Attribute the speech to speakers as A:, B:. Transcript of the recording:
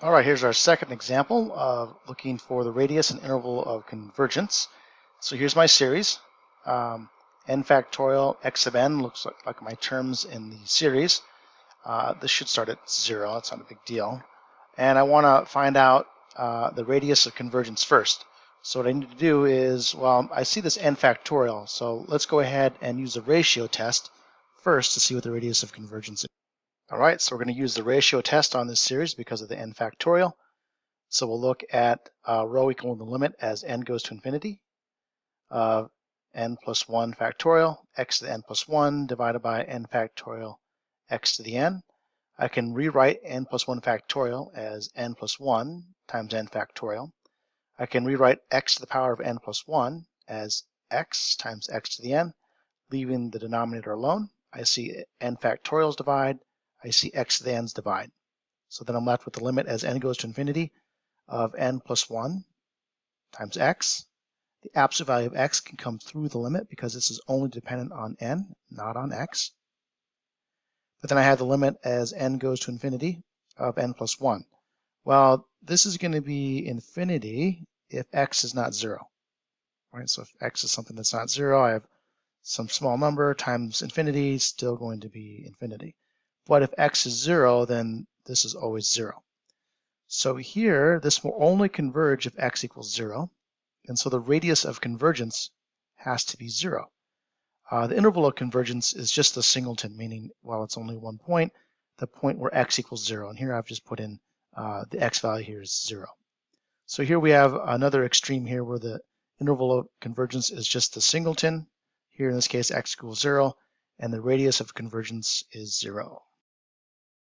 A: All right, here's our second example of looking for the radius and interval of convergence. So here's my series. N factorial x sub n looks like my terms in the series. This should start at 0. It's not a big deal. And I want to find out the radius of convergence first. So what I need to do is, well, I see this n factorial. So let's go ahead and use a ratio test first to see what the radius of convergence is. All right, so we're going to use the ratio test on this series because of the n factorial. So we'll look at rho equal the limit as n goes to infinity of n plus 1 factorial x to the n plus 1 divided by n factorial x to the n. I can rewrite n plus 1 factorial as n plus 1 times n factorial. I can rewrite x to the power of n plus 1 as x times x to the n, leaving the denominator alone. I see n factorials divide. I see x to the n's divide. So then I'm left with the limit as n goes to infinity of n plus 1 times x. The absolute value of x can come through the limit because this is only dependent on n, not on x. But then I have the limit as n goes to infinity of n plus 1. Well, this is going to be infinity if x is not 0. Right? So if x is something that's not 0, I have some small number times infinity, still going to be infinity. But if x is 0, then this is always 0. So here, this will only converge if x equals 0. And so the radius of convergence has to be 0. The interval of convergence is just a singleton, meaning, well, it's only one point, the point where x equals 0. And here I've just put in the x value here is 0. So here we have another extreme here where the interval of convergence is just a singleton. Here in this case, x equals 0, and the radius of convergence is 0.